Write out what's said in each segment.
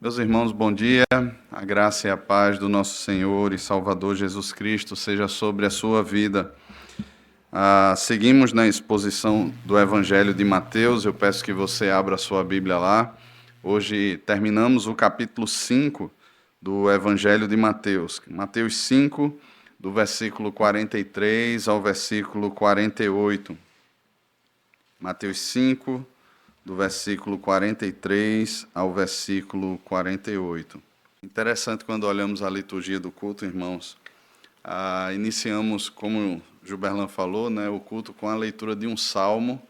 Meus irmãos, bom dia. A graça e a paz do nosso Senhor e Salvador Jesus Cristo seja sobre a sua vida. Seguimos na exposição do Evangelho de Mateus. Eu peço que você abra a sua Bíblia lá. Hoje terminamos o capítulo 5 do Evangelho de Mateus. Mateus 5, do versículo 43 ao versículo 48. Mateus 5, do versículo 43 ao versículo 48. Interessante quando olhamos a liturgia do culto, irmãos. Iniciamos, como o Gilberlan falou, né, o culto com a leitura de um salmo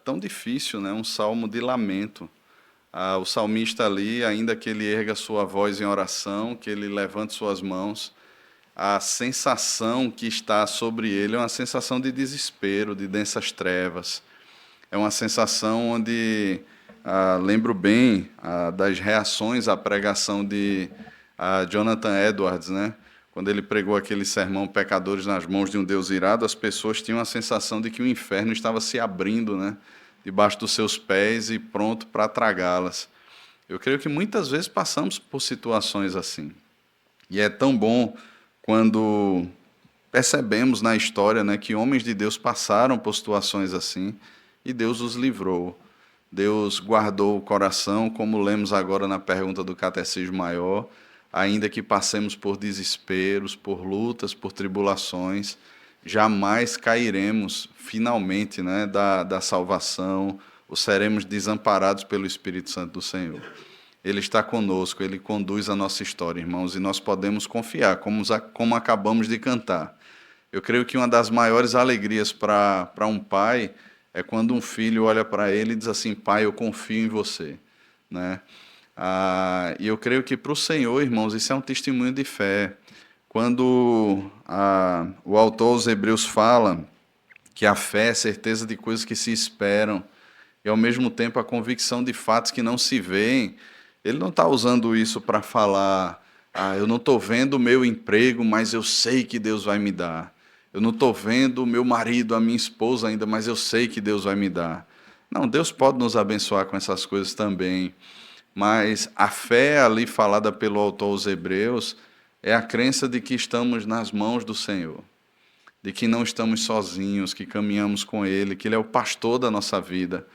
tão difícil, né, um salmo de lamento. O salmista ali, ainda que ele erga sua voz em oração, que ele levante suas mãos, a sensação que está sobre ele é uma sensação de desespero, de densas trevas. É uma sensação onde lembro bem das reações à pregação de Jonathan Edwards, né? Quando ele pregou aquele sermão Pecadores nas mãos de um Deus irado, as pessoas tinham a sensação de que o inferno estava se abrindo, né, debaixo dos seus pés e pronto para tragá-las. Eu creio que muitas vezes passamos por situações assim. E é tão bom quando percebemos na história, né, que homens de Deus passaram por situações assim e Deus os livrou. Deus guardou o coração, como lemos agora na pergunta do Catecismo Maior, ainda que passemos por desesperos, por lutas, por tribulações, jamais cairemos finalmente, né, da salvação, ou seremos desamparados pelo Espírito Santo do Senhor. Ele está conosco, Ele conduz a nossa história, irmãos, e nós podemos confiar, como acabamos de cantar. Eu creio que uma das maiores alegrias para um pai é quando um filho olha para ele e diz assim: pai, eu confio em você, né? E eu creio que para o Senhor, irmãos, isso é um testemunho de fé. Quando o autor aos Hebreus fala que a fé é certeza de coisas que se esperam e, ao mesmo tempo, a convicção de fatos que não se veem, ele não está usando isso para falar: eu não estou vendo o meu emprego, mas eu sei que Deus vai me dar. Eu não estou vendo o meu marido, a minha esposa ainda, mas eu sei que Deus vai me dar. Não, Deus pode nos abençoar com essas coisas também. Mas a fé ali falada pelo autor aos Hebreus é a crença de que estamos nas mãos do Senhor, de que não estamos sozinhos, que caminhamos com Ele, que Ele é o pastor da nossa vida,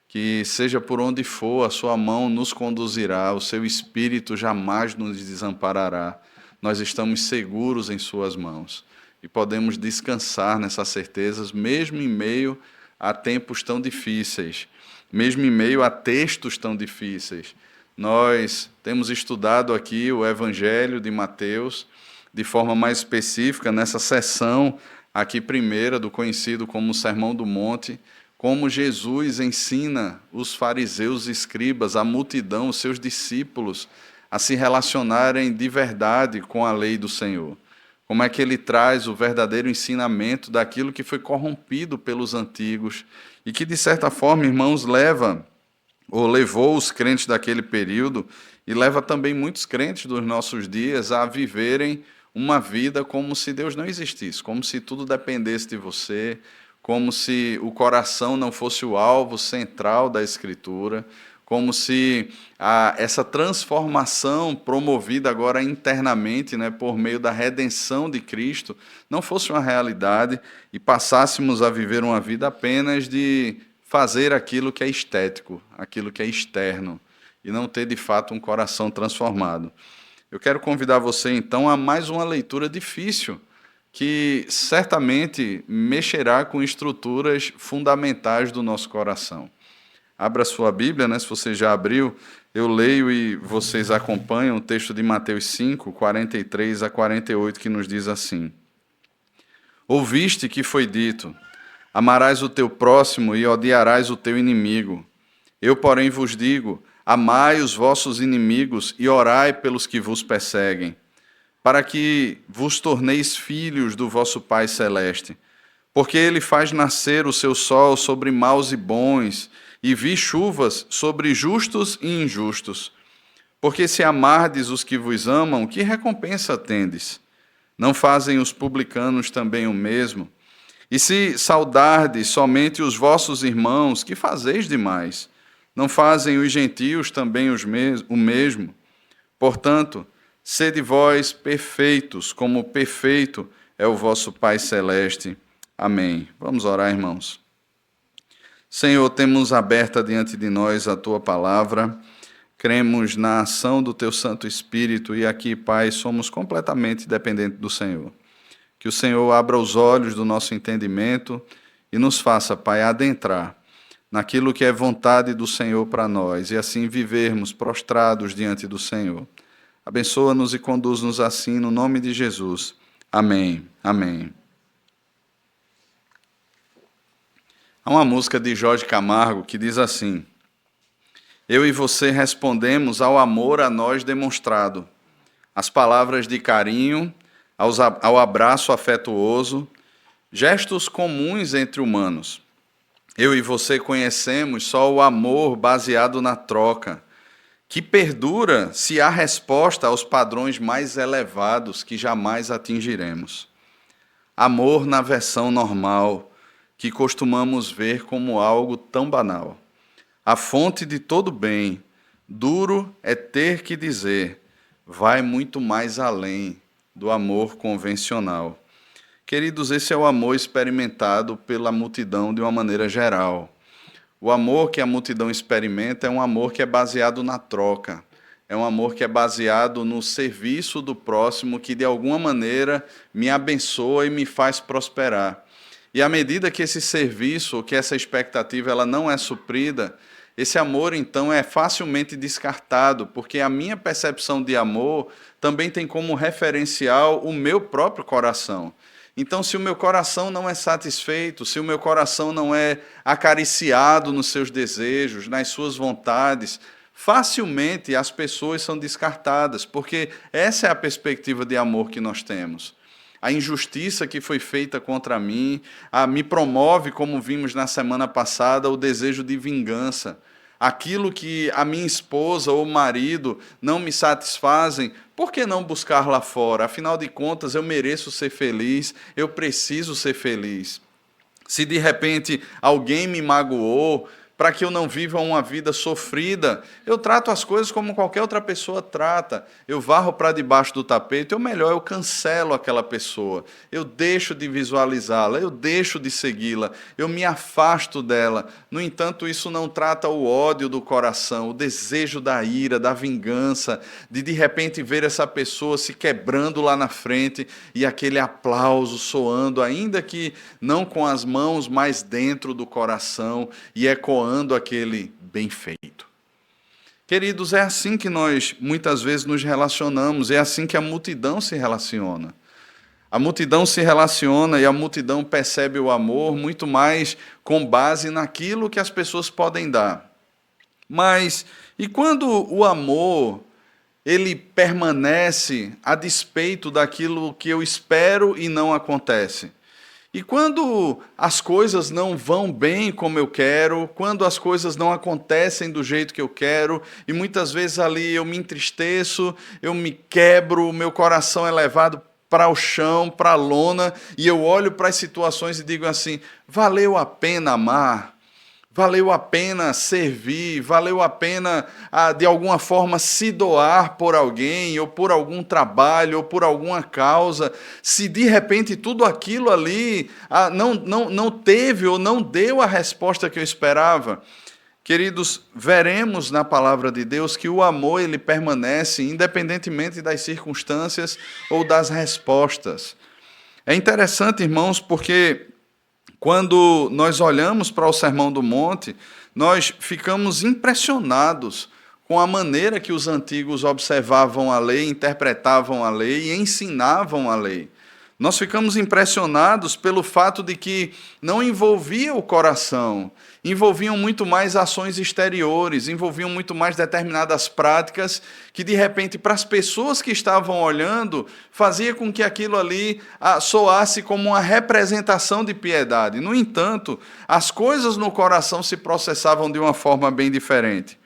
que seja por onde for, a sua mão nos conduzirá, o seu Espírito jamais nos desamparará. Nós estamos seguros em suas mãos e podemos descansar nessas certezas, mesmo em meio a tempos tão difíceis, mesmo em meio a textos tão difíceis. Nós temos estudado aqui o Evangelho de Mateus, de forma mais específica, nessa sessão aqui primeira, do conhecido como Sermão do Monte, como Jesus ensina os fariseus e escribas, a multidão, os seus discípulos, a se relacionarem de verdade com a lei do Senhor. Como é que ele traz o verdadeiro ensinamento daquilo que foi corrompido pelos antigos e que, de certa forma, irmãos, levou os crentes daquele período e leva também muitos crentes dos nossos dias a viverem uma vida como se Deus não existisse, como se tudo dependesse de você, como se o coração não fosse o alvo central da Escritura, como se essa transformação promovida agora internamente, né, por meio da redenção de Cristo, não fosse uma realidade e passássemos a viver uma vida apenas de fazer aquilo que é estético, aquilo que é externo, e não ter de fato um coração transformado. Eu quero convidar você então a mais uma leitura difícil, que certamente mexerá com estruturas fundamentais do nosso coração. Abra sua Bíblia, né? Se você já abriu, eu leio e vocês acompanham o texto de Mateus 5, 43 a 48, que nos diz assim: Ouviste que foi dito: amarás o teu próximo e odiarás o teu inimigo. Eu, porém, vos digo: amai os vossos inimigos e orai pelos que vos perseguem, para que vos torneis filhos do vosso Pai Celeste. Porque ele faz nascer o seu sol sobre maus e bons, e vi chuvas sobre justos e injustos. Porque se amardes os que vos amam, que recompensa tendes? Não fazem os publicanos também o mesmo? E se saudardes somente os vossos irmãos, que fazeis demais? Não fazem os gentios também o mesmo? Portanto, sede vós perfeitos, como perfeito é o vosso Pai Celeste. Amém. Vamos orar, irmãos. Senhor, temos aberta diante de nós a Tua palavra, cremos na ação do Teu Santo Espírito e aqui, Pai, somos completamente dependentes do Senhor. Que o Senhor abra os olhos do nosso entendimento e nos faça, Pai, adentrar naquilo que é vontade do Senhor para nós e assim vivermos prostrados diante do Senhor. Abençoa-nos e conduz-nos assim, no nome de Jesus. Amém. Amém. Há uma música de Jorge Camargo que diz assim: eu e você respondemos ao amor a nós demonstrado, às palavras de carinho, ao abraço afetuoso, gestos comuns entre humanos. Eu e você conhecemos só o amor baseado na troca, que perdura se há resposta aos padrões mais elevados que jamais atingiremos. Amor na versão normal, que costumamos ver como algo tão banal. A fonte de todo bem, duro é ter que dizer, vai muito mais além do amor convencional. Queridos, esse é o amor experimentado pela multidão de uma maneira geral. O amor que a multidão experimenta é um amor que é baseado na troca. É um amor que é baseado no serviço do próximo, que de alguma maneira me abençoa e me faz prosperar. E à medida que esse serviço, ou que essa expectativa ela não é suprida, esse amor, então, é facilmente descartado, porque a minha percepção de amor também tem como referencial o meu próprio coração. Então, se o meu coração não é satisfeito, se o meu coração não é acariciado nos seus desejos, nas suas vontades, facilmente as pessoas são descartadas, porque essa é a perspectiva de amor que nós temos. A injustiça que foi feita contra mim, me promove, como vimos na semana passada, o desejo de vingança. Aquilo que a minha esposa ou marido não me satisfazem, por que não buscar lá fora? Afinal de contas, eu mereço ser feliz, eu preciso ser feliz. Se de repente alguém me magoou, para que eu não viva uma vida sofrida, eu trato as coisas como qualquer outra pessoa trata. Eu varro para debaixo do tapete, ou melhor, eu cancelo aquela pessoa. Eu deixo de visualizá-la, eu deixo de segui-la, eu me afasto dela. No entanto, isso não trata o ódio do coração, o desejo da ira, da vingança, de repente ver essa pessoa se quebrando lá na frente e aquele aplauso soando, ainda que não com as mãos, mas dentro do coração e ecoando aquele bem feito. Queridos, é assim que nós muitas vezes nos relacionamos, é assim que a multidão se relaciona. A multidão se relaciona e a multidão percebe o amor muito mais com base naquilo que as pessoas podem dar. Mas, e quando o amor, ele permanece a despeito daquilo que eu espero e não acontece? E quando as coisas não vão bem como eu quero, quando as coisas não acontecem do jeito que eu quero, e muitas vezes ali eu me entristeço, eu me quebro, o meu coração é levado para o chão, para a lona, e eu olho para as situações e digo assim, valeu a pena amar? Valeu a pena servir, valeu a pena, de alguma forma, se doar por alguém, ou por algum trabalho, ou por alguma causa, se de repente tudo aquilo ali não teve ou não deu a resposta que eu esperava. Queridos, veremos na palavra de Deus que o amor ele permanece independentemente das circunstâncias ou das respostas. É interessante, irmãos, porque quando nós olhamos para o Sermão do Monte, nós ficamos impressionados com a maneira que os antigos observavam a lei, interpretavam a lei e ensinavam a lei. Nós ficamos impressionados pelo fato de que não envolvia o coração, envolviam muito mais ações exteriores, envolviam muito mais determinadas práticas que, de repente, para as pessoas que estavam olhando, fazia com que aquilo ali soasse como uma representação de piedade. No entanto, as coisas no coração se processavam de uma forma bem diferente.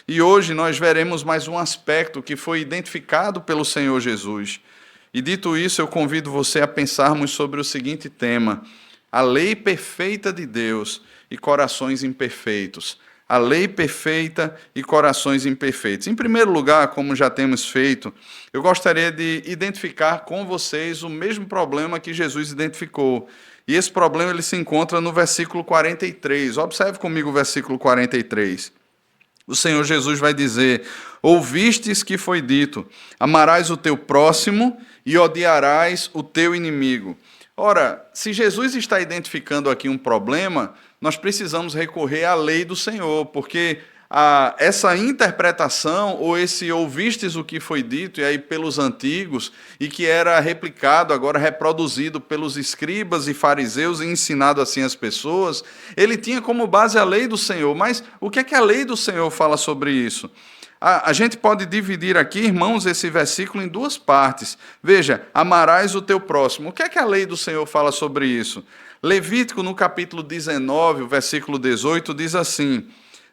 E hoje nós veremos mais um aspecto que foi identificado pelo Senhor Jesus. E dito isso, eu convido você a pensarmos sobre o seguinte tema: a lei perfeita de Deus e corações imperfeitos. a lei perfeita e corações imperfeitos. Em primeiro lugar, como já temos feito, eu gostaria de identificar com vocês o mesmo problema que Jesus identificou. E esse problema ele se encontra no versículo 43. Observe comigo o versículo 43. O Senhor Jesus vai dizer: ouvistes que foi dito, amarás o teu próximo e odiarás o teu inimigo. Ora, se Jesus está identificando aqui um problema, nós precisamos recorrer à lei do Senhor, porque essa interpretação, ou esse ouvistes o que foi dito, e aí pelos antigos, e que era replicado, agora reproduzido pelos escribas e fariseus e ensinado assim às pessoas, ele tinha como base a lei do Senhor. Mas o que é que a lei do Senhor fala sobre isso? A gente pode dividir aqui, irmãos, esse versículo em duas partes. Veja, amarás o teu próximo. O que é que a lei do Senhor fala sobre isso? Levítico, no capítulo 19, o versículo 18, diz assim: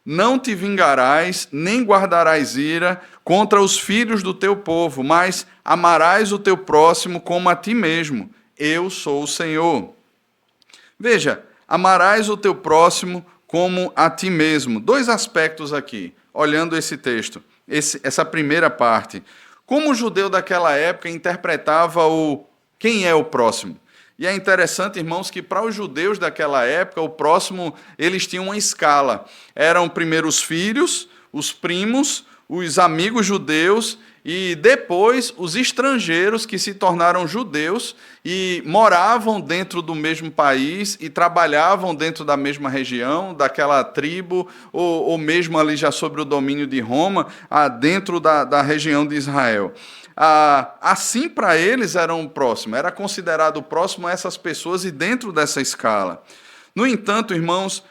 não te vingarás, nem guardarás ira contra os filhos do teu povo, mas amarás o teu próximo como a ti mesmo. Eu sou o Senhor. Veja, amarás o teu próximo como a ti mesmo. Dois aspectos aqui, olhando esse texto, essa primeira parte. Como o judeu daquela época interpretava quem é o próximo? E é interessante, irmãos, que para os judeus daquela época, o próximo, eles tinham uma escala. Eram primeiro os filhos, os primos, os amigos judeus e depois os estrangeiros que se tornaram judeus e moravam dentro do mesmo país e trabalhavam dentro da mesma região, daquela tribo, ou mesmo ali já sobre o domínio de Roma, dentro da região de Israel. Assim, para eles era um próximo, era considerado próximo a essas pessoas e dentro dessa escala. No entanto, irmãos,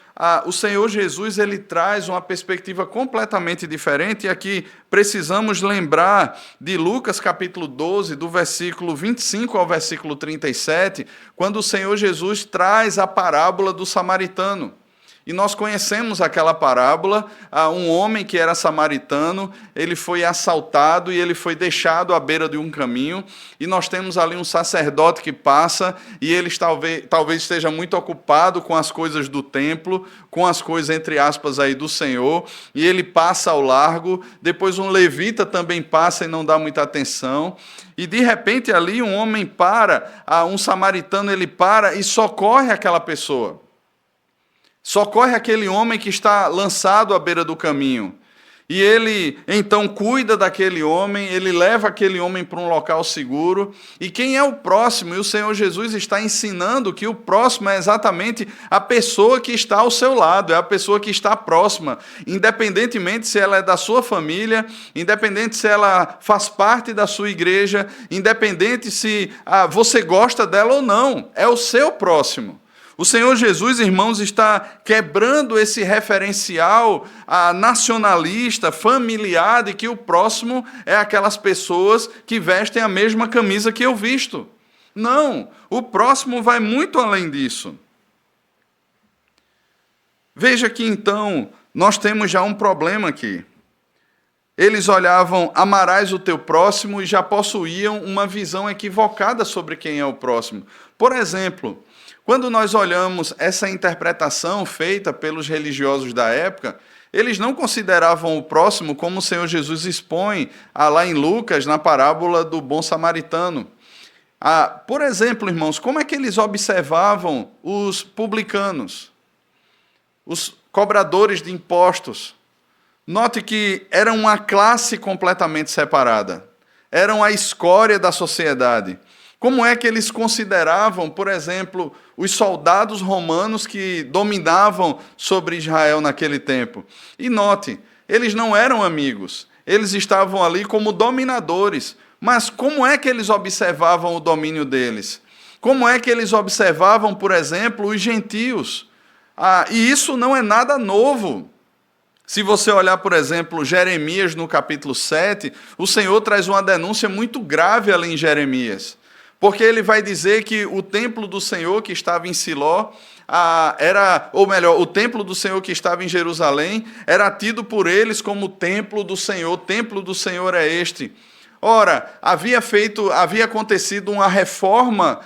o Senhor Jesus ele traz uma perspectiva completamente diferente, e aqui precisamos lembrar de Lucas capítulo 12, do versículo 25 ao versículo 37, quando o Senhor Jesus traz a parábola do samaritano. E nós conhecemos aquela parábola, um homem que era samaritano, ele foi assaltado e ele foi deixado à beira de um caminho, e nós temos ali um sacerdote que passa, e ele talvez esteja muito ocupado com as coisas do templo, com as coisas, entre aspas, aí do Senhor, e ele passa ao largo, depois um levita também passa e não dá muita atenção, e de repente ali um homem um samaritano ele para e socorre aquela pessoa. Socorre aquele homem que está lançado à beira do caminho. E ele, então, cuida daquele homem, ele leva aquele homem para um local seguro. E quem é o próximo? E o Senhor Jesus está ensinando que o próximo é exatamente a pessoa que está ao seu lado, é a pessoa que está próxima, independentemente se ela é da sua família, independente se ela faz parte da sua igreja, independente se você gosta dela ou não, é o seu próximo. O Senhor Jesus, irmãos, está quebrando esse referencial nacionalista, familiar, de que o próximo é aquelas pessoas que vestem a mesma camisa que eu visto. Não, o próximo vai muito além disso. Veja que, então, nós temos já um problema aqui. Eles olhavam, amarás o teu próximo, e já possuíam uma visão equivocada sobre quem é o próximo. Por exemplo, quando nós olhamos essa interpretação feita pelos religiosos da época, eles não consideravam o próximo como o Senhor Jesus expõe lá em Lucas, na parábola do bom samaritano. Por exemplo, irmãos, como é que eles observavam os publicanos, os cobradores de impostos? Note que era uma classe completamente separada, eram a escória da sociedade. Como é que eles consideravam, por exemplo, os soldados romanos que dominavam sobre Israel naquele tempo? E note, eles não eram amigos, eles estavam ali como dominadores. Mas como é que eles observavam o domínio deles? Como é que eles observavam, por exemplo, os gentios? E isso não é nada novo. Se você olhar, por exemplo, Jeremias no capítulo 7, o Senhor traz uma denúncia muito grave ali em Jeremias. Porque ele vai dizer que o templo do Senhor que estava em Siló, o templo do Senhor que estava em Jerusalém, era tido por eles como o templo do Senhor é este. Ora, havia acontecido uma reforma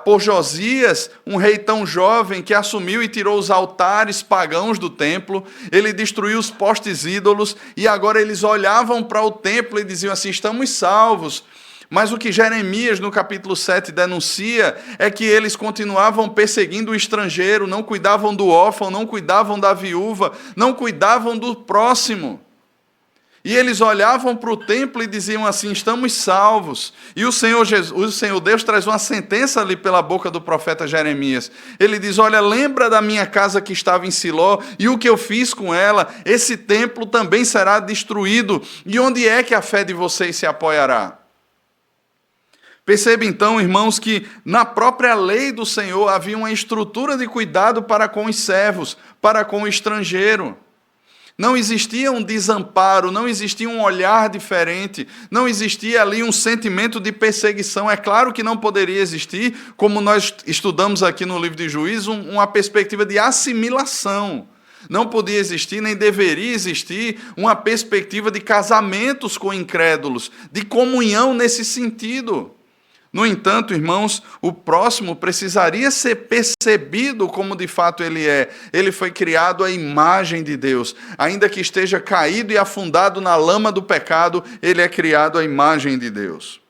por Josias, um rei tão jovem que assumiu e tirou os altares pagãos do templo, ele destruiu os postes ídolos, e agora eles olhavam para o templo e diziam assim: estamos salvos. Mas o que Jeremias, no capítulo 7, denuncia é que eles continuavam perseguindo o estrangeiro, não cuidavam do órfão, não cuidavam da viúva, não cuidavam do próximo. E eles olhavam para o templo e diziam assim: estamos salvos. E o Senhor Deus traz uma sentença ali pela boca do profeta Jeremias. Ele diz: olha, lembra da minha casa que estava em Siló e o que eu fiz com ela? Esse templo também será destruído. E onde é que a fé de vocês se apoiará? Perceba então, irmãos, que na própria lei do Senhor havia uma estrutura de cuidado para com os servos, para com o estrangeiro. Não existia um desamparo, não existia um olhar diferente, não existia ali um sentimento de perseguição. É claro que não poderia existir, como nós estudamos aqui no livro de Juízes, uma perspectiva de assimilação. Não podia existir, nem deveria existir, uma perspectiva de casamentos com incrédulos, de comunhão nesse sentido. No entanto, irmãos, o próximo precisaria ser percebido como de fato ele é. Ele foi criado à imagem de Deus. Ainda que esteja caído e afundado na lama do pecado, ele é criado à imagem de Deus.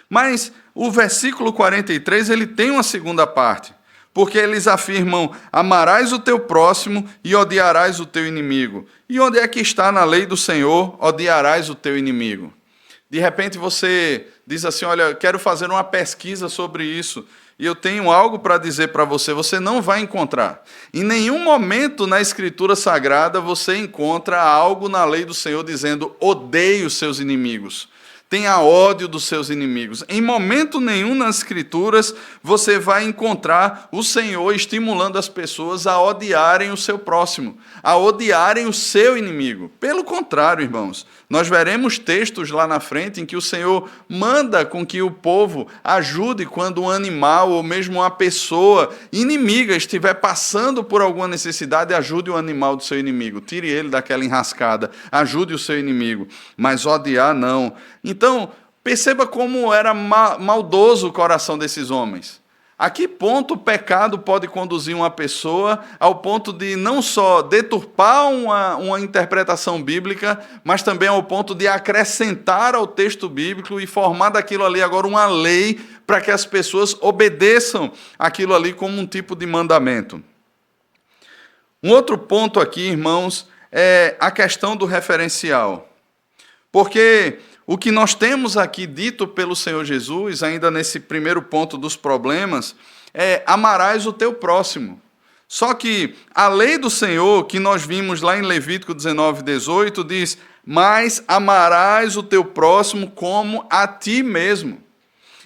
Mas o versículo 43, ele tem uma segunda parte, porque eles afirmam: amarás o teu próximo e odiarás o teu inimigo. E onde é que está na lei do Senhor, odiarás o teu inimigo? De repente você diz assim: olha, quero fazer uma pesquisa sobre isso, e eu tenho algo para dizer para você. Você não vai encontrar. Em nenhum momento na Escritura Sagrada você encontra algo na lei do Senhor dizendo: odeie os seus inimigos, tenha ódio dos seus inimigos. Em momento nenhum nas Escrituras você vai encontrar o Senhor estimulando as pessoas a odiarem o seu próximo, a odiarem o seu inimigo. Pelo contrário, irmãos, nós veremos textos lá na frente em que o Senhor manda com que o povo ajude quando um animal ou mesmo uma pessoa inimiga estiver passando por alguma necessidade. Ajude o animal do seu inimigo, tire ele daquela enrascada, ajude o seu inimigo, mas odiar não. Então, perceba como era maldoso o coração desses homens. A que ponto o pecado pode conduzir uma pessoa ao ponto de não só deturpar uma interpretação bíblica, mas também ao ponto de acrescentar ao texto bíblico e formar daquilo ali agora uma lei para que as pessoas obedeçam aquilo ali como um tipo de mandamento. Um outro ponto aqui, irmãos, é a questão do referencial. Porque o que nós temos aqui dito pelo Senhor Jesus, ainda nesse primeiro ponto dos problemas, é: amarás o teu próximo. Só que a lei do Senhor, que nós vimos lá em Levítico 19, 18, diz: mas amarás o teu próximo como a ti mesmo.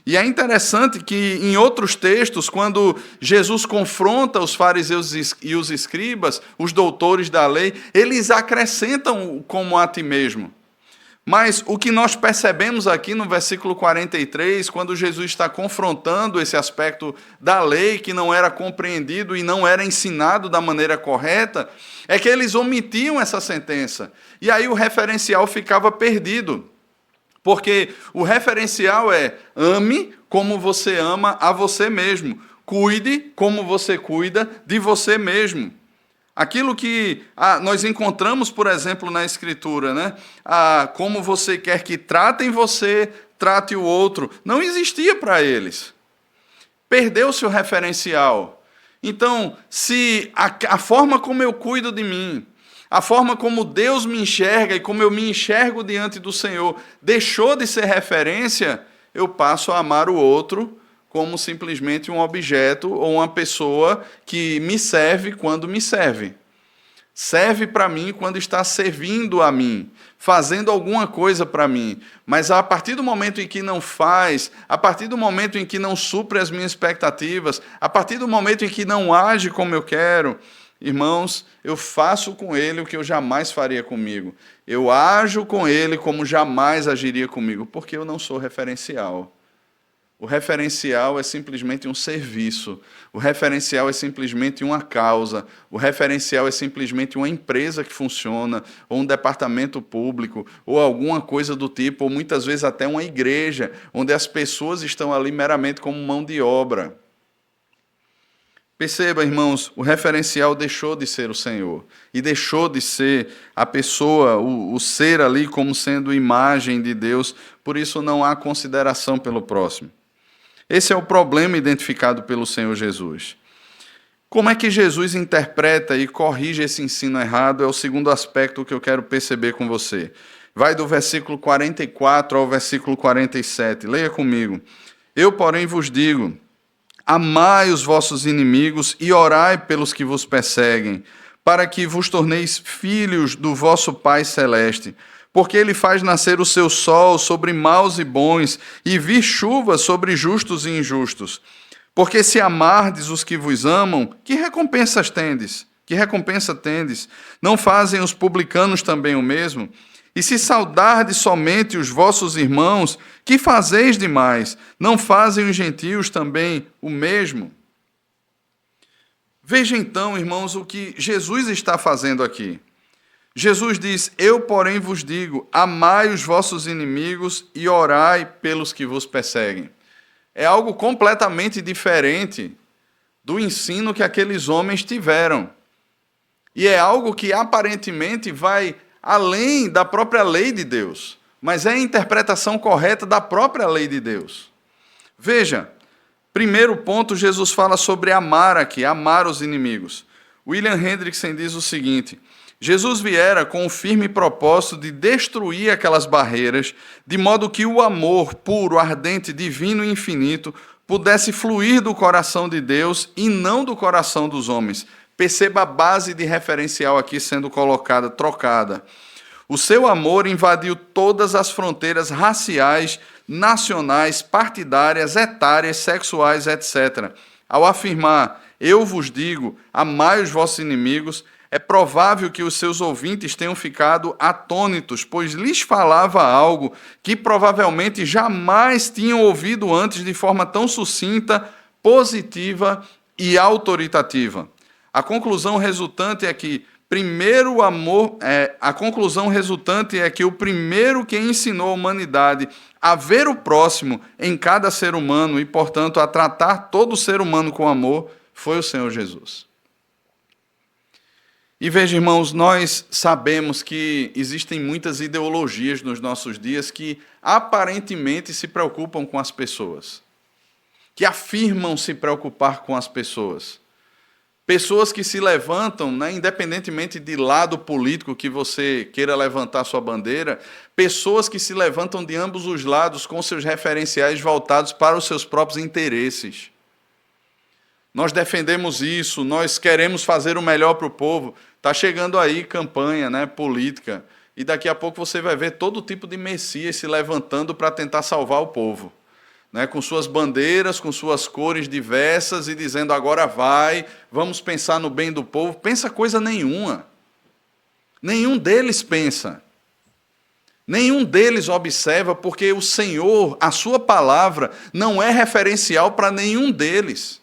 E é interessante que em outros textos, quando Jesus confronta os fariseus e os escribas, os doutores da lei, eles acrescentam como a ti mesmo. Mas o que nós percebemos aqui no versículo 43, quando Jesus está confrontando esse aspecto da lei que não era compreendido e não era ensinado da maneira correta, é que eles omitiam essa sentença. E aí o referencial ficava perdido. Porque o referencial é: ame como você ama a você mesmo. Cuide como você cuida de você mesmo. Aquilo que nós encontramos, por exemplo, na Escritura, né? Como você quer que tratem você, trate o outro, não existia para eles. Perdeu-se o referencial. Então, se a forma como eu cuido de mim, a forma como Deus me enxerga e como eu me enxergo diante do Senhor deixou de ser referência, eu passo a amar o outro como simplesmente um objeto ou uma pessoa que me serve quando me serve. Serve para mim quando está servindo a mim, fazendo alguma coisa para mim. Mas a partir do momento em que não faz, a partir do momento em que não supre as minhas expectativas, a partir do momento em que não age como eu quero, irmãos, eu faço com ele o que eu jamais faria comigo. Eu ajo com ele como jamais agiria comigo, porque eu não sou referencial. O referencial é simplesmente um serviço. O referencial é simplesmente uma causa. O referencial é simplesmente uma empresa que funciona, ou um departamento público, ou alguma coisa do tipo, ou muitas vezes até uma igreja, onde as pessoas estão ali meramente como mão de obra. Perceba, irmãos, o referencial deixou de ser o Senhor e deixou de ser a pessoa, o ser ali como sendo imagem de Deus, por isso não há consideração pelo próximo. Esse é o problema identificado pelo Senhor Jesus. Como é que Jesus interpreta e corrige esse ensino errado? É o segundo aspecto que eu quero perceber com você. Vai do versículo 44 ao versículo 47. Leia comigo. Eu, porém, vos digo: amai os vossos inimigos e orai pelos que vos perseguem, para que vos torneis filhos do vosso Pai Celeste. Porque ele faz nascer o seu sol sobre maus e bons, e vir chuva sobre justos e injustos. Porque se amardes os que vos amam, que recompensa tendes? Que recompensa tendes? Não fazem os publicanos também o mesmo? E se saudardes somente os vossos irmãos, que fazeis demais? Não fazem os gentios também o mesmo? Veja então, irmãos, o que Jesus está fazendo aqui. Jesus diz: eu, porém, vos digo, amai os vossos inimigos e orai pelos que vos perseguem. É algo completamente diferente do ensino que aqueles homens tiveram. E é algo que aparentemente vai além da própria lei de Deus, mas é a interpretação correta da própria lei de Deus. Veja, primeiro ponto, Jesus fala sobre amar aqui, amar os inimigos. William Hendrickson diz o seguinte: Jesus viera com o firme propósito de destruir aquelas barreiras, de modo que o amor puro, ardente, divino e infinito pudesse fluir do coração de Deus e não do coração dos homens. Perceba a base de referencial aqui sendo colocada, trocada. O seu amor invadiu todas as fronteiras raciais, nacionais, partidárias, etárias, sexuais, etc. Ao afirmar: eu vos digo, amai os vossos inimigos, é provável que os seus ouvintes tenham ficado atônitos, pois lhes falava algo que provavelmente jamais tinham ouvido antes de forma tão sucinta, positiva e autoritativa. A conclusão resultante é que o primeiro que ensinou a humanidade a ver o próximo em cada ser humano e, portanto, a tratar todo ser humano com amor foi o Senhor Jesus. E veja, irmãos, nós sabemos que existem muitas ideologias nos nossos dias que aparentemente se preocupam com as pessoas, que afirmam se preocupar com as pessoas. Pessoas que se levantam, independentemente de lado político que você queira levantar sua bandeira, pessoas que se levantam de ambos os lados com seus referenciais voltados para os seus próprios interesses. Nós defendemos isso, nós queremos fazer o melhor para o povo. Está chegando aí campanha política, e daqui a pouco você vai ver todo tipo de messias se levantando para tentar salvar o povo. Com suas bandeiras, com suas cores diversas e dizendo: agora vamos pensar no bem do povo. Pensa coisa nenhuma. Nenhum deles pensa. Nenhum deles observa, porque o Senhor, a sua palavra, não é referencial para nenhum deles.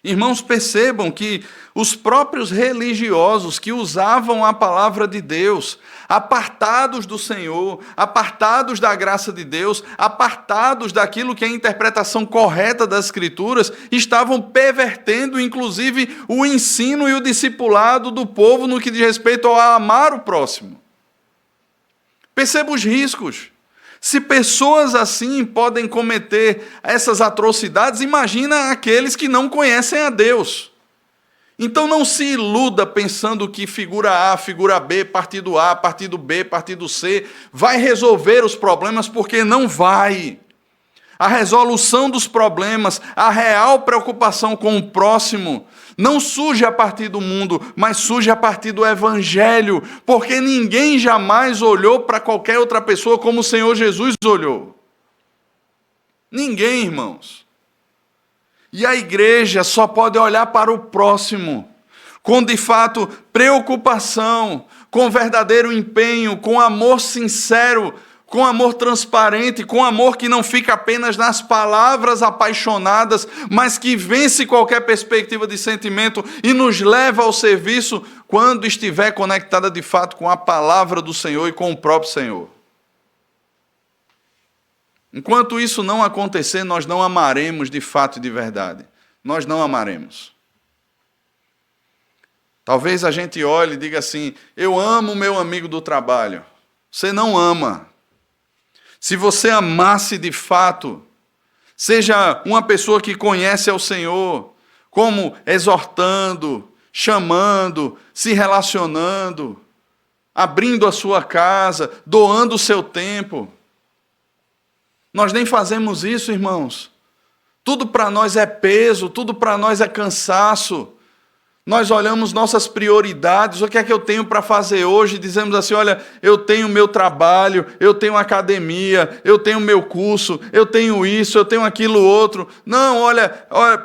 Irmãos, percebam que os próprios religiosos que usavam a palavra de Deus, apartados do Senhor, apartados da graça de Deus, apartados daquilo que é a interpretação correta das Escrituras, estavam pervertendo, inclusive, o ensino e o discipulado do povo no que diz respeito a amar o próximo. Perceba os riscos. Se pessoas assim podem cometer essas atrocidades, imagina aqueles que não conhecem a Deus. Então não se iluda pensando que figura A, figura B, partido A, partido B, partido C, vai resolver os problemas, porque não vai. A resolução dos problemas, a real preocupação com o próximo, não surge a partir do mundo, mas surge a partir do Evangelho, porque ninguém jamais olhou para qualquer outra pessoa como o Senhor Jesus olhou. Ninguém, irmãos. E a igreja só pode olhar para o próximo, com de fato preocupação, com verdadeiro empenho, com amor sincero, com amor transparente, com amor que não fica apenas nas palavras apaixonadas, mas que vence qualquer perspectiva de sentimento e nos leva ao serviço quando estiver conectada de fato com a palavra do Senhor e com o próprio Senhor. Enquanto isso não acontecer, nós não amaremos de fato e de verdade. Nós não amaremos. Talvez a gente olhe e diga assim: eu amo o meu amigo do trabalho. Você não ama. Se você amasse de fato, seja uma pessoa que conhece ao Senhor, como exortando, chamando, se relacionando, abrindo a sua casa, doando o seu tempo. Nós nem fazemos isso, irmãos. Tudo para nós é peso, tudo para nós é cansaço. Nós olhamos nossas prioridades, o que é que eu tenho para fazer hoje? Dizemos assim: olha, eu tenho meu trabalho, eu tenho academia, eu tenho meu curso, eu tenho isso, eu tenho aquilo outro. Não, olha,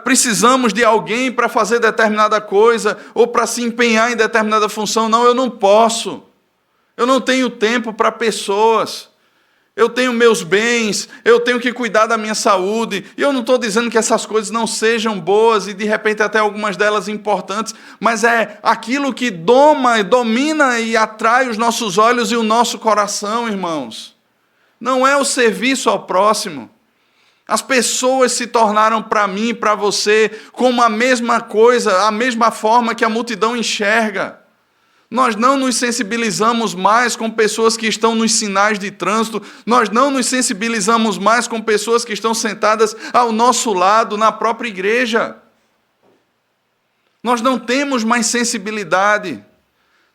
precisamos de alguém para fazer determinada coisa ou para se empenhar em determinada função. Não, eu não posso. Eu não tenho tempo para pessoas. Eu tenho meus bens, eu tenho que cuidar da minha saúde. E eu não estou dizendo que essas coisas não sejam boas e de repente até algumas delas importantes, mas é aquilo que domina e atrai os nossos olhos e o nosso coração, irmãos. Não é o serviço ao próximo. As pessoas se tornaram para mim e para você como a mesma coisa, a mesma forma que a multidão enxerga. Nós não nos sensibilizamos mais com pessoas que estão nos sinais de trânsito, nós não nos sensibilizamos mais com pessoas que estão sentadas ao nosso lado na própria igreja. Nós não temos mais sensibilidade,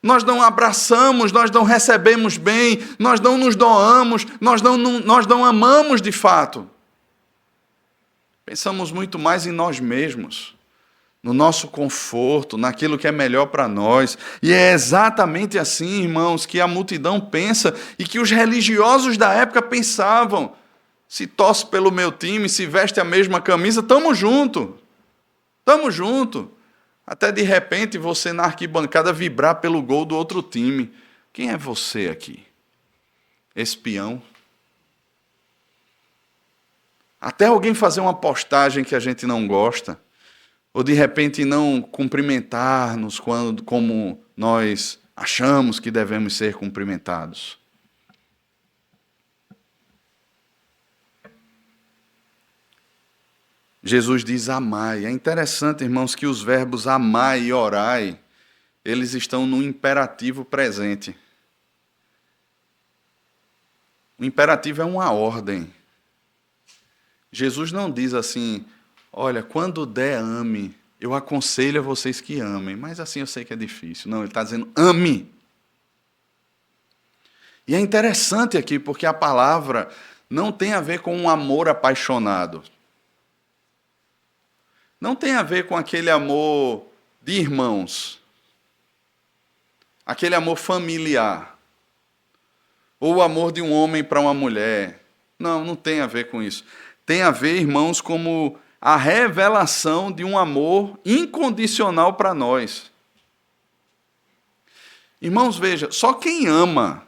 nós não abraçamos, nós não recebemos bem, nós não nos doamos, nós não amamos de fato. Pensamos muito mais em nós mesmos, no nosso conforto, naquilo que é melhor para nós. E é exatamente assim, irmãos, que a multidão pensa e que os religiosos da época pensavam. Se torce pelo meu time, se veste a mesma camisa, estamos juntos. Estamos juntos. Até de repente você na arquibancada vibrar pelo gol do outro time. Quem é você aqui? Espião? Até alguém fazer uma postagem que a gente não gosta, ou de repente não cumprimentar-nos como nós achamos que devemos ser cumprimentados. Jesus diz amai. É interessante, irmãos, que os verbos amai e orai, eles estão no imperativo presente. O imperativo é uma ordem. Jesus não diz assim: olha, quando der, ame. Eu aconselho a vocês que amem. Mas assim eu sei que é difícil. Não, ele está dizendo ame. E é interessante aqui, porque a palavra não tem a ver com um amor apaixonado. Não tem a ver com aquele amor de irmãos. Aquele amor familiar. Ou o amor de um homem para uma mulher. Não, não tem a ver com isso. Tem a ver, irmãos, como a revelação de um amor incondicional para nós. Irmãos, veja, só quem ama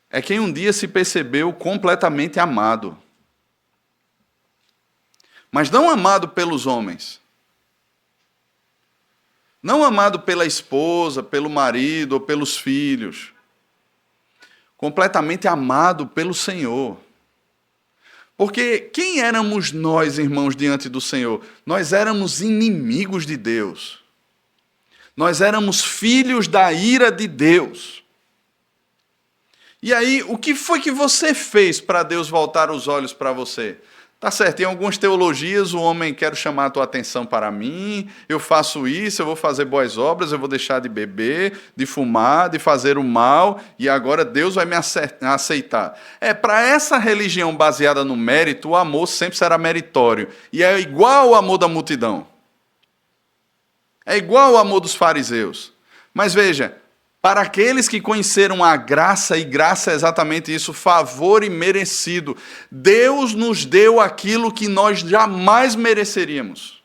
é quem um dia se percebeu completamente amado. Mas não amado pelos homens. Não amado pela esposa, pelo marido ou pelos filhos. Completamente amado pelo Senhor. Porque quem éramos nós, irmãos, diante do Senhor? Nós éramos inimigos de Deus. Nós éramos filhos da ira de Deus. E aí, o que foi que você fez para Deus voltar os olhos para você? Tá certo, em algumas teologias o homem quer chamar a tua atenção para mim, eu faço isso, eu vou fazer boas obras, eu vou deixar de beber, de fumar, de fazer o mal, e agora Deus vai me aceitar. Para essa religião baseada no mérito, o amor sempre será meritório, e é igual ao amor da multidão. É igual ao amor dos fariseus. Mas veja, para aqueles que conheceram a graça, e graça é exatamente isso, favor imerecido, Deus nos deu aquilo que nós jamais mereceríamos.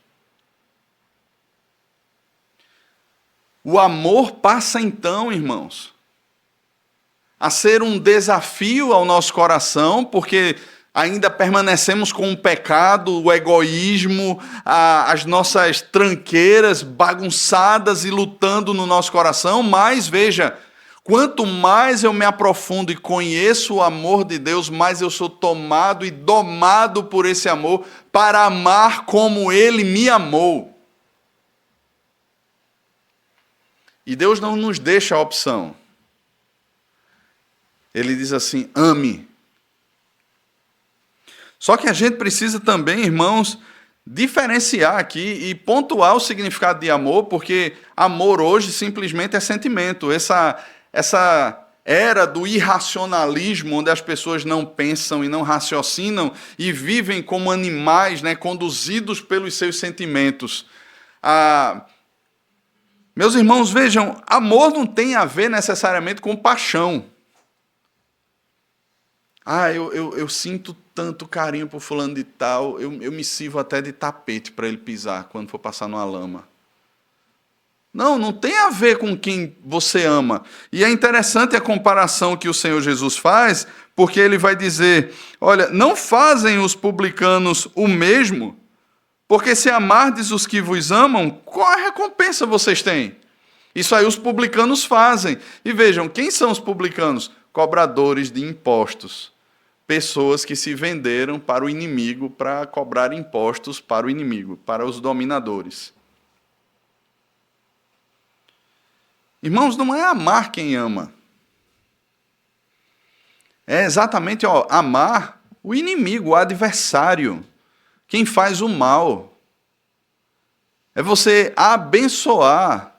O amor passa então, irmãos, a ser um desafio ao nosso coração, porque ainda permanecemos com o pecado, o egoísmo, as nossas tranqueiras bagunçadas e lutando no nosso coração, mas veja, quanto mais eu me aprofundo e conheço o amor de Deus, mais eu sou tomado e domado por esse amor para amar como Ele me amou. E Deus não nos deixa a opção. Ele diz assim, ame. Só que a gente precisa também, irmãos, diferenciar aqui e pontuar o significado de amor, porque amor hoje simplesmente é sentimento. Essa era do irracionalismo, onde as pessoas não pensam e não raciocinam e vivem como animais, né, conduzidos pelos seus sentimentos. Meus irmãos, vejam, amor não tem a ver necessariamente com paixão. Eu sinto tanto carinho por fulano de tal, eu me sirvo até de tapete para ele pisar quando for passar numa lama. Não tem a ver com quem você ama. E é interessante a comparação que o Senhor Jesus faz, porque ele vai dizer, olha, não fazem os publicanos o mesmo? Porque se amardes os que vos amam, qual a recompensa vocês têm? Isso aí os publicanos fazem. E vejam, quem são os publicanos? Cobradores de impostos. Pessoas que se venderam para o inimigo para cobrar impostos para o inimigo, para os dominadores. Irmãos, não é amar quem ama. É exatamente amar o inimigo, o adversário, quem faz o mal. É você abençoar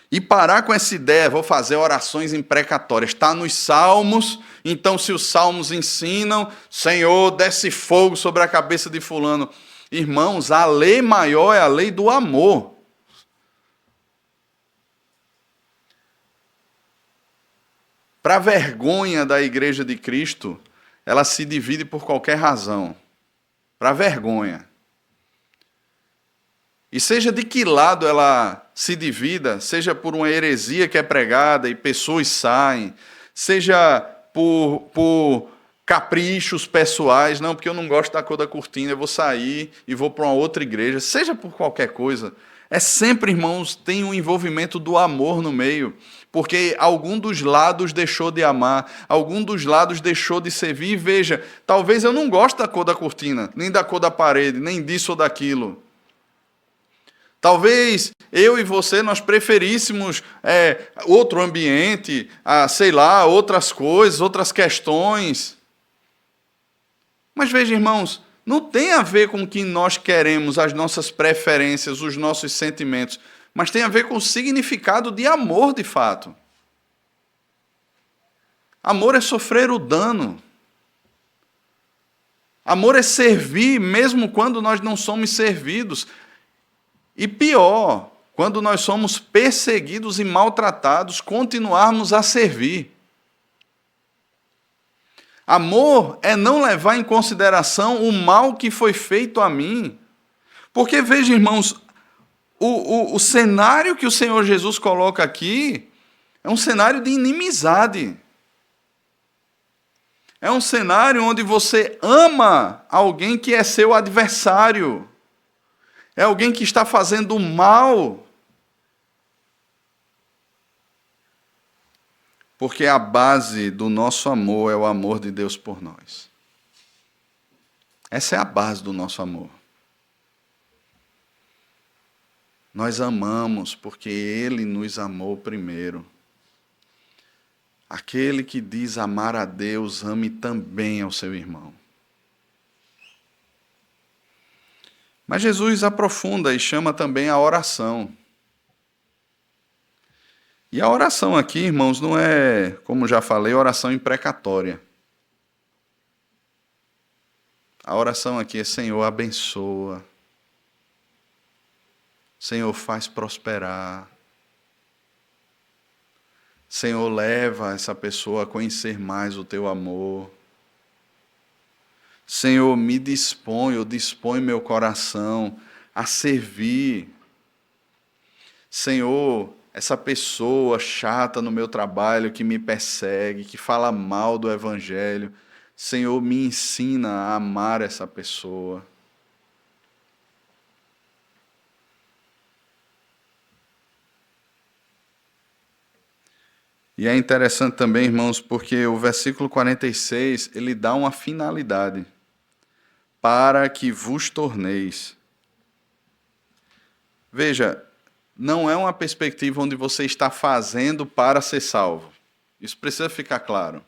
e parar com essa ideia, vou fazer orações imprecatórias. Está nos Salmos, então se os Salmos ensinam, Senhor, desce fogo sobre a cabeça de fulano. Irmãos, a lei maior é a lei do amor. Para a vergonha da Igreja de Cristo, ela se divide por qualquer razão. Para a vergonha. E seja de que lado ela se divida, seja por uma heresia que é pregada e pessoas saem, seja por caprichos pessoais, não, porque eu não gosto da cor da cortina, eu vou sair e vou para uma outra igreja, seja por qualquer coisa, é sempre, irmãos, tem um envolvimento do amor no meio, porque algum dos lados deixou de amar, algum dos lados deixou de servir, e veja, talvez eu não goste da cor da cortina, nem da cor da parede, nem disso ou daquilo. Talvez eu e você, nós preferíssemos outro ambiente, sei lá, outras coisas, outras questões. Mas veja, irmãos, não tem a ver com o que nós queremos, as nossas preferências, os nossos sentimentos, mas tem a ver com o significado de amor de fato. Amor é sofrer o dano. Amor é servir mesmo quando nós não somos servidos. E pior, quando nós somos perseguidos e maltratados, continuarmos a servir. Amor é não levar em consideração o mal que foi feito a mim. Porque, veja, irmãos, o cenário que o Senhor Jesus coloca aqui é um cenário de inimizade. É um cenário onde você ama alguém que é seu adversário. É alguém que está fazendo mal. Porque a base do nosso amor é o amor de Deus por nós. Essa é a base do nosso amor. Nós amamos porque Ele nos amou primeiro. Aquele que diz amar a Deus, ame também ao seu irmão. Mas Jesus aprofunda e chama também a oração. E a oração aqui, irmãos, não é, como já falei, oração imprecatória. A oração aqui é Senhor, abençoa. Senhor, faz prosperar. Senhor, leva essa pessoa a conhecer mais o teu amor. Senhor, me dispõe, ou dispõe meu coração a servir. Senhor, essa pessoa chata no meu trabalho que me persegue, que fala mal do Evangelho. Senhor, me ensina a amar essa pessoa. E é interessante também, irmãos, porque o versículo 46, ele dá uma finalidade. Para que vos torneis. Veja, não é uma perspectiva onde você está fazendo para ser salvo. Isso precisa ficar claro.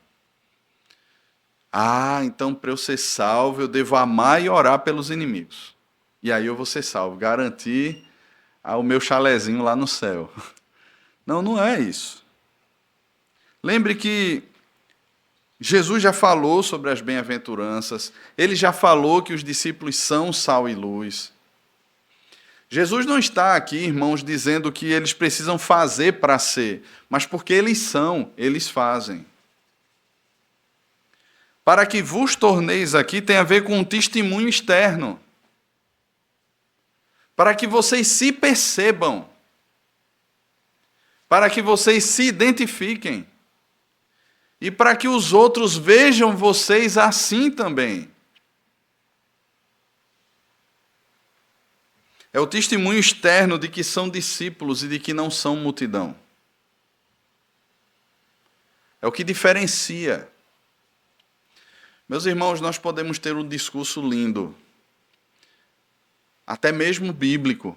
Então para eu ser salvo, eu devo amar e orar pelos inimigos. E aí eu vou ser salvo, garantir o meu chalezinho lá no céu. Não, não é isso. Lembre que Jesus já falou sobre as bem-aventuranças, ele já falou que os discípulos são sal e luz. Jesus não está aqui, irmãos, dizendo que eles precisam fazer para ser, mas porque eles são, eles fazem. Para que vos torneis aqui tem a ver com um testemunho externo. Para que vocês se percebam. Para que vocês se identifiquem. E para que os outros vejam vocês assim também. É o testemunho externo de que são discípulos e de que não são multidão. É o que diferencia. Meus irmãos, nós podemos ter um discurso lindo, até mesmo bíblico,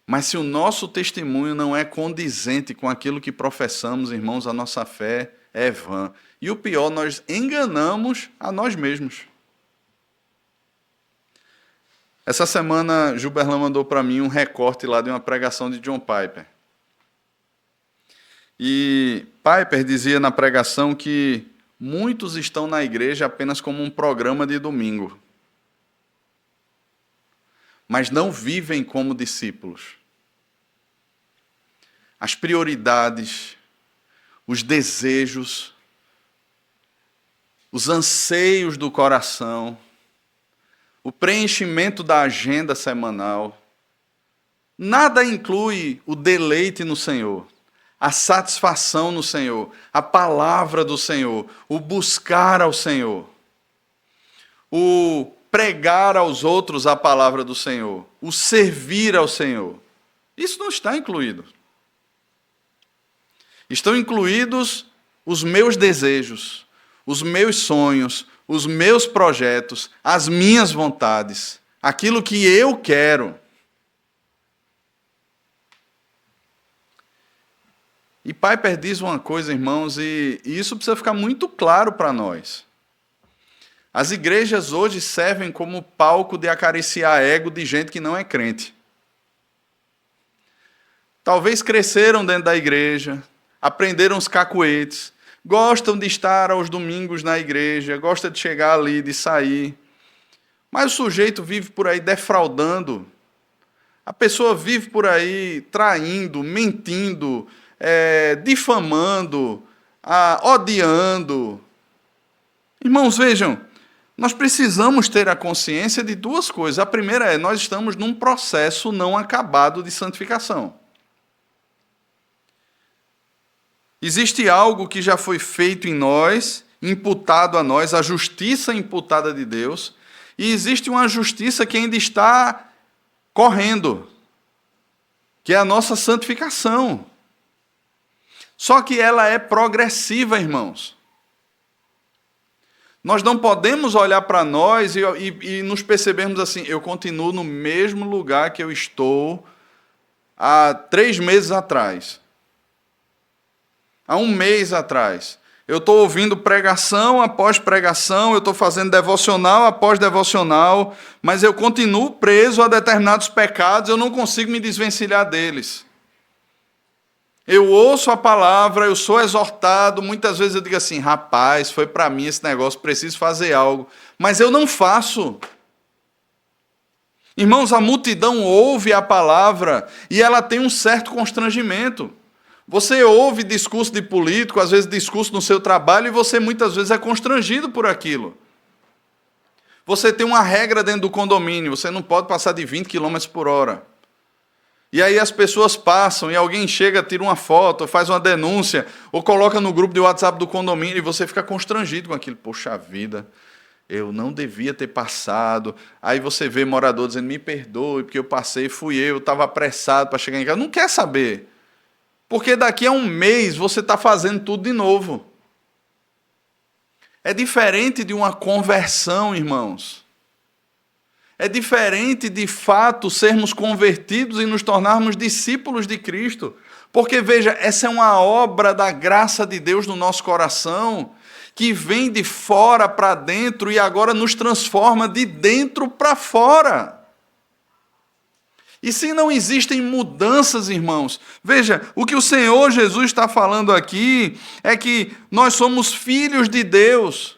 mas se o nosso testemunho não é condizente com aquilo que professamos, irmãos, a nossa fé é vã. E o pior, nós enganamos a nós mesmos. Essa semana, Gilberlan mandou para mim um recorte lá de uma pregação de John Piper. E Piper dizia na pregação que muitos estão na igreja apenas como um programa de domingo, mas não vivem como discípulos. As prioridades, os desejos, os anseios do coração, o preenchimento da agenda semanal, nada inclui o deleite no Senhor, a satisfação no Senhor, a palavra do Senhor, o buscar ao Senhor, o pregar aos outros a palavra do Senhor, o servir ao Senhor. Isso não está incluído. Estão incluídos os meus desejos, os meus sonhos, os meus projetos, as minhas vontades, aquilo que eu quero. E Piper diz uma coisa, irmãos, e isso precisa ficar muito claro para nós. As igrejas hoje servem como palco de acariciar ego de gente que não é crente. Talvez cresceram dentro da igreja, aprenderam os cacuetes, gostam de estar aos domingos na igreja, gostam de chegar ali, de sair. Mas o sujeito vive por aí defraudando. A pessoa vive por aí traindo, mentindo, difamando, odiando. Irmãos, vejam, nós precisamos ter a consciência de duas coisas. A primeira é, nós estamos num processo não acabado de santificação. Existe algo que já foi feito em nós, imputado a nós, a justiça imputada de Deus, e existe uma justiça que ainda está correndo, que é a nossa santificação. Só que ela é progressiva, irmãos. Nós não podemos olhar para nós e nos percebermos assim, eu continuo no mesmo lugar que eu estou há 3 meses atrás. Há 1 mês atrás. Eu estou ouvindo pregação após pregação, eu estou fazendo devocional após devocional, mas eu continuo preso a determinados pecados, eu não consigo me desvencilhar deles. Eu ouço a palavra, eu sou exortado, muitas vezes eu digo assim, rapaz, foi para mim esse negócio, preciso fazer algo, mas eu não faço. Irmãos, a multidão ouve a palavra e ela tem um certo constrangimento. Você ouve discurso de político, às vezes discurso no seu trabalho, e você muitas vezes é constrangido por aquilo. Você tem uma regra dentro do condomínio, você não pode passar de 20 km por hora. E aí as pessoas passam e alguém chega, tira uma foto, faz uma denúncia, ou coloca no grupo de WhatsApp do condomínio e você fica constrangido com aquilo. Poxa vida, eu não devia ter passado. Aí você vê morador dizendo, me perdoe, porque eu passei, fui eu estava apressado para chegar em casa. Não quer saber. Porque daqui a um mês você está fazendo tudo de novo. É diferente de uma conversão, irmãos. É diferente, de fato, sermos convertidos e nos tornarmos discípulos de Cristo. Porque, veja, essa é uma obra da graça de Deus no nosso coração, que vem de fora para dentro e agora nos transforma de dentro para fora. E se não existem mudanças, irmãos, veja, o que o Senhor Jesus está falando aqui é que nós somos filhos de Deus.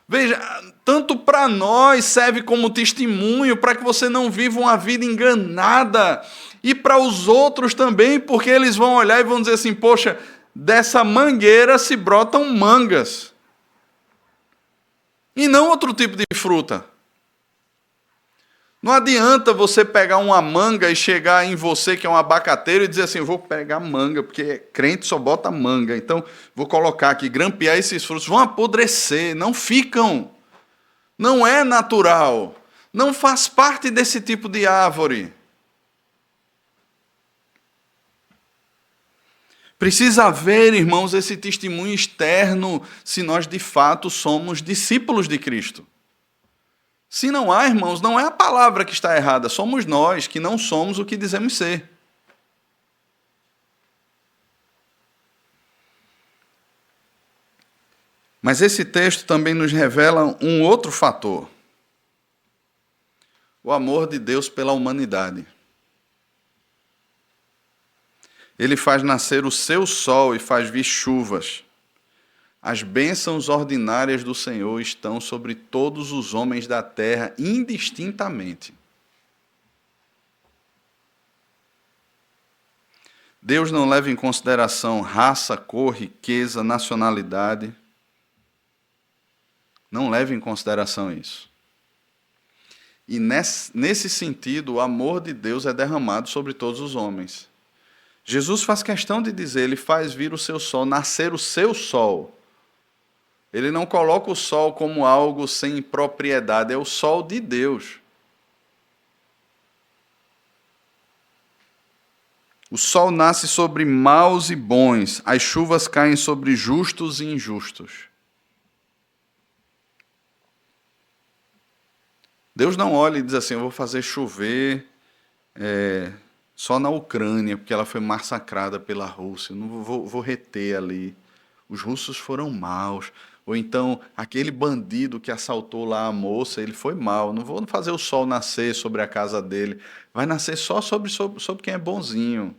Veja, tanto para nós serve como testemunho, para que você não viva uma vida enganada, e para os outros também, porque eles vão olhar e vão dizer assim, poxa, dessa mangueira se brotam mangas, e não outro tipo de fruta. Não adianta você pegar uma manga e chegar em você, que é um abacateiro, e dizer assim, vou pegar manga, porque crente só bota manga, então vou colocar aqui, grampear esses frutos, vão apodrecer, não ficam. Não é natural, não faz parte desse tipo de árvore. Precisa haver, irmãos, esse testemunho externo, se nós de fato somos discípulos de Cristo. Se não há, irmãos, não é a palavra que está errada, somos nós que não somos o que dizemos ser. Mas esse texto também nos revela um outro fator: o amor de Deus pela humanidade. Ele faz nascer o seu sol e faz vir chuvas. As bênçãos ordinárias do Senhor estão sobre todos os homens da terra, indistintamente. Deus não leva em consideração raça, cor, riqueza, nacionalidade. Não leva em consideração isso. E nesse sentido, o amor de Deus é derramado sobre todos os homens. Jesus faz questão de dizer, ele faz vir o seu sol, nascer o seu sol. Ele não coloca o sol como algo sem propriedade, é o sol de Deus. O sol nasce sobre maus e bons, as chuvas caem sobre justos e injustos. Deus não olha e diz assim, eu vou fazer chover só na Ucrânia, porque ela foi massacrada pela Rússia, não vou reter ali. Os russos foram maus. Ou então, aquele bandido que assaltou lá a moça, ele foi mau. Não vou fazer o sol nascer sobre a casa dele. Vai nascer só sobre quem é bonzinho.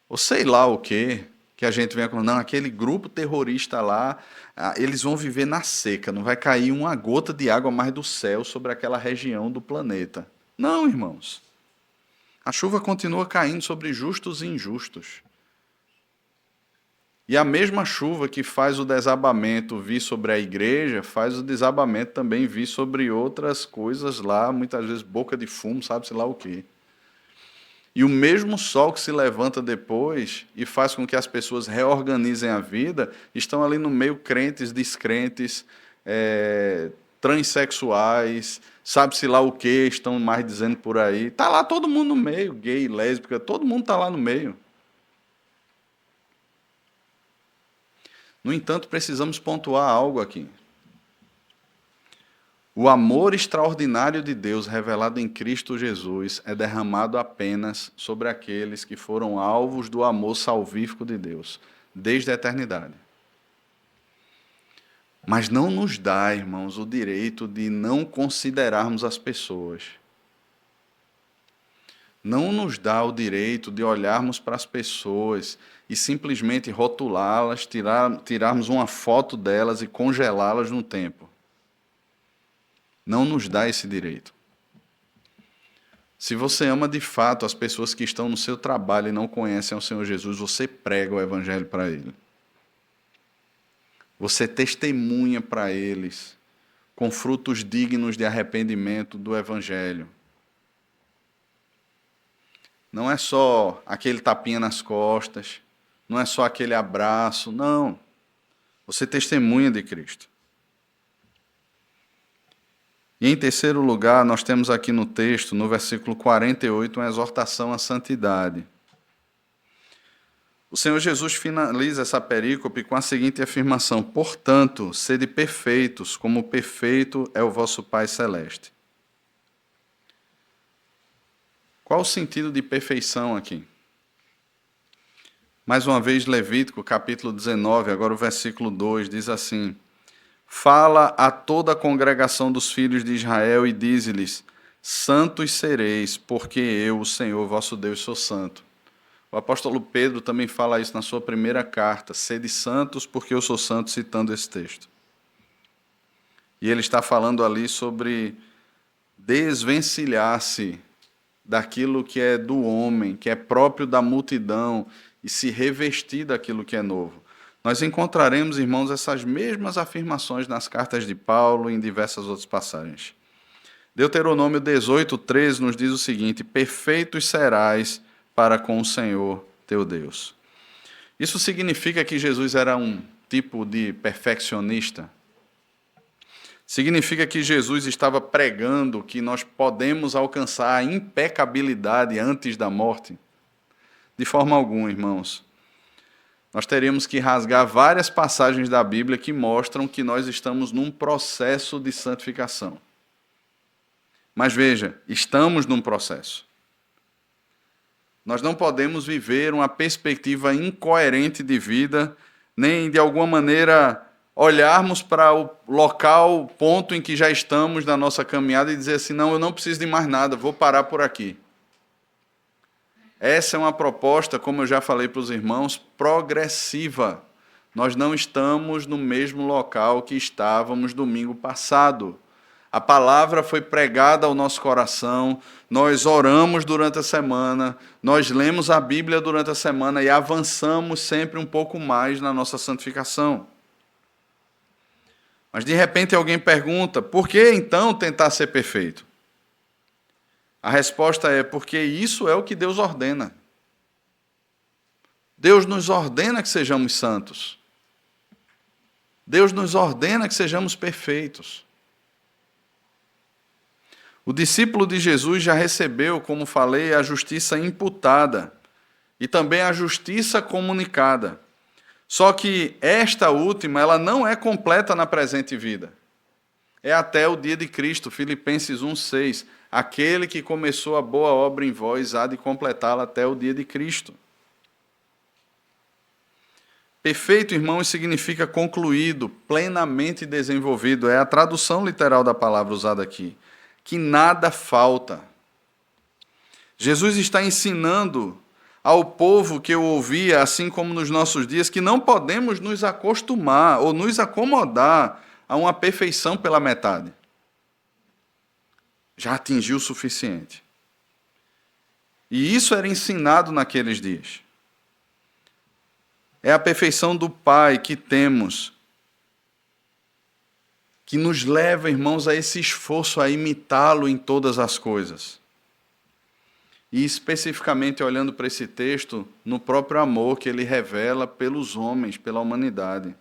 Ou sei lá o quê, que a gente venha com, não, aquele grupo terrorista lá, eles vão viver na seca, não vai cair uma gota de água mais do céu sobre aquela região do planeta. Não, irmãos. A chuva continua caindo sobre justos e injustos. E a mesma chuva que faz o desabamento vir sobre a igreja, faz o desabamento também vir sobre outras coisas lá, muitas vezes boca de fumo, sabe-se lá o quê. E o mesmo sol que se levanta depois e faz com que as pessoas reorganizem a vida, estão ali no meio crentes, descrentes, transexuais, sabe-se lá o quê, estão mais dizendo por aí. Está lá todo mundo no meio, gay, lésbica, todo mundo está lá no meio. No entanto, precisamos pontuar algo aqui. O amor extraordinário de Deus revelado em Cristo Jesus é derramado apenas sobre aqueles que foram alvos do amor salvífico de Deus, desde a eternidade. Mas não nos dá, irmãos, o direito de não considerarmos as pessoas. Não nos dá o direito de olharmos para as pessoas e simplesmente rotulá-las, tirarmos uma foto delas e congelá-las no tempo. Não nos dá esse direito. Se você ama de fato as pessoas que estão no seu trabalho e não conhecem o Senhor Jesus, você prega o Evangelho para eles. Você testemunha para eles com frutos dignos de arrependimento do Evangelho. não é só aquele tapinha nas costas, não é só aquele abraço, não. Você testemunha de Cristo. E em terceiro lugar, nós temos aqui no texto, no versículo 48, uma exortação à santidade. O Senhor Jesus finaliza essa perícope com a seguinte afirmação: portanto, sede perfeitos, como perfeito é o vosso Pai Celeste. Qual o sentido de perfeição aqui? Mais uma vez, Levítico, capítulo 19, agora o versículo 2, diz assim: fala a toda a congregação dos filhos de Israel e dize-lhes: santos sereis, porque eu, o Senhor vosso Deus, sou santo. O apóstolo Pedro também fala isso na sua primeira carta: sede santos, porque eu sou santo, citando esse texto. E ele está falando ali sobre desvencilhar-se daquilo que é do homem, que é próprio da multidão, e se revestir daquilo que é novo. Nós encontraremos, irmãos, essas mesmas afirmações nas cartas de Paulo e em diversas outras passagens. Deuteronômio 18:13 nos diz o seguinte: perfeitos serás para com o Senhor teu Deus. Isso significa que Jesus era um tipo de perfeccionista? Significa que Jesus estava pregando que nós podemos alcançar a impecabilidade antes da morte? De forma alguma, irmãos. Nós teríamos que rasgar várias passagens da Bíblia que mostram que nós estamos num processo de santificação. Mas veja, estamos num processo. Nós não podemos viver uma perspectiva incoerente de vida, nem de alguma maneira olharmos para o local, o ponto em que já estamos na nossa caminhada e dizer assim: não, eu não preciso de mais nada, vou parar por aqui. Essa é uma proposta, como eu já falei para os irmãos, progressiva. Nós não estamos no mesmo local que estávamos domingo passado. A palavra foi pregada ao nosso coração, nós oramos durante a semana, nós lemos a Bíblia durante a semana e avançamos sempre um pouco mais na nossa santificação. Mas de repente alguém pergunta: por que então tentar ser perfeito? A resposta é: porque isso é o que Deus ordena. Deus nos ordena que sejamos santos. Deus nos ordena que sejamos perfeitos. O discípulo de Jesus já recebeu, como falei, a justiça imputada e também a justiça comunicada. Só que esta última, ela não é completa na presente vida. É até o dia de Cristo, Filipenses 1:6. Aquele que começou a boa obra em vós há de completá-la até o dia de Cristo. Perfeito, irmãos, significa concluído, plenamente desenvolvido. É a tradução literal da palavra usada aqui. Que nada falta. Jesus está ensinando ao povo que eu ouvia, assim como nos nossos dias, que não podemos nos acostumar ou nos acomodar a uma perfeição pela metade. Já atingiu o suficiente. E isso era ensinado naqueles dias. É a perfeição do Pai que temos, que nos leva, irmãos, a esse esforço a imitá-lo em todas as coisas. E especificamente olhando para esse texto, no próprio amor que ele revela pelos homens, pela humanidade.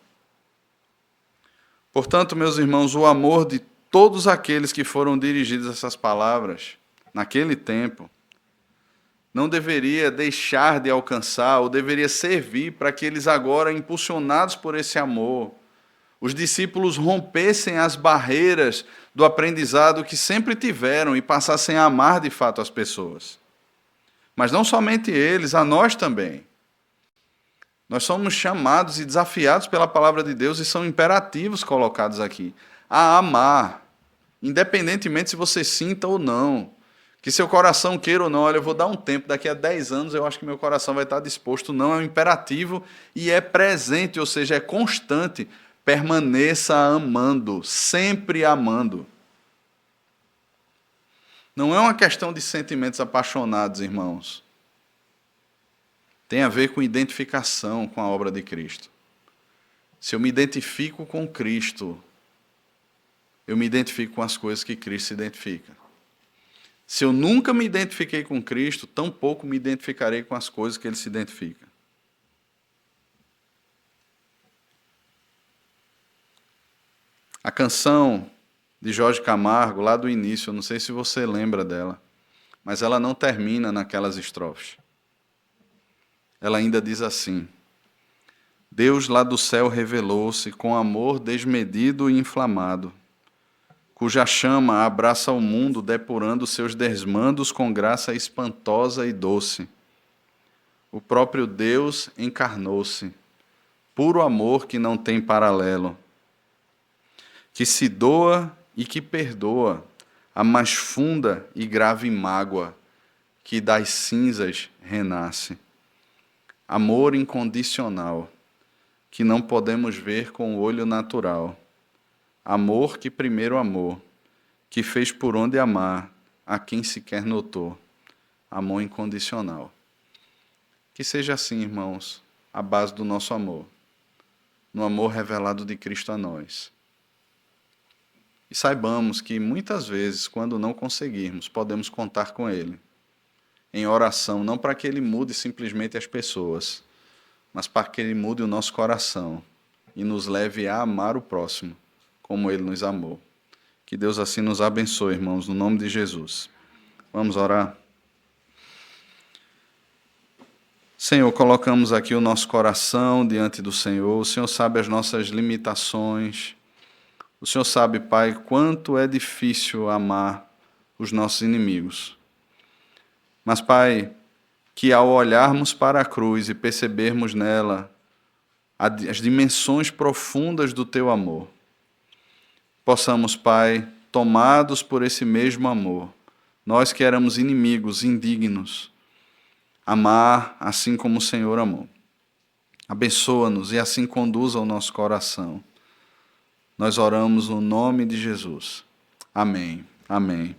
Portanto, meus irmãos, o amor de todos aqueles que foram dirigidos a essas palavras, naquele tempo, não deveria deixar de alcançar, ou deveria servir para que eles agora, impulsionados por esse amor, os discípulos rompessem as barreiras do aprendizado que sempre tiveram e passassem a amar de fato as pessoas. Mas não somente eles, a nós também. Nós somos chamados e desafiados pela palavra de Deus e são imperativos colocados aqui, a amar, independentemente se você sinta ou não, que seu coração queira ou não. Olha, eu vou dar um tempo, daqui a 10 anos eu acho que meu coração vai estar disposto. Não, é um imperativo e é presente, ou seja, é constante. Permaneça amando, sempre amando. Não é uma questão de sentimentos apaixonados, irmãos. Tem a ver com identificação com a obra de Cristo. Se eu me identifico com Cristo, eu me identifico com as coisas que Cristo se identifica. Se eu nunca me identifiquei com Cristo, tampouco me identificarei com as coisas que ele se identifica. A canção de Jorge Camargo, lá do início, eu não sei se você lembra dela, mas ela não termina naquelas estrofes. Ela ainda diz assim: Deus lá do céu revelou-se com amor desmedido e inflamado, cuja chama abraça o mundo depurando seus desmandos com graça espantosa e doce. O próprio Deus encarnou-se, puro amor que não tem paralelo, que se doa e que perdoa a mais funda e grave mágoa que das cinzas renasce. Amor incondicional, que não podemos ver com o olho natural. Amor que primeiro amou, que fez por onde amar a quem sequer notou. Amor incondicional. Que seja assim, irmãos, a base do nosso amor, no amor revelado de Cristo a nós. E saibamos que muitas vezes, quando não conseguirmos, podemos contar com Ele, em oração, não para que Ele mude simplesmente as pessoas, mas para que Ele mude o nosso coração e nos leve a amar o próximo, como Ele nos amou. Que Deus assim nos abençoe, irmãos, no nome de Jesus. Vamos orar? Senhor, colocamos aqui o nosso coração diante do Senhor. O Senhor sabe as nossas limitações. O Senhor sabe, Pai, quanto é difícil amar os nossos inimigos. Mas, Pai, que ao olharmos para a cruz e percebermos nela as dimensões profundas do Teu amor, possamos, Pai, tomados por esse mesmo amor, nós que éramos inimigos, indignos, amar assim como o Senhor amou. Abençoa-nos e assim conduza o nosso coração. Nós oramos no nome de Jesus. Amém. Amém.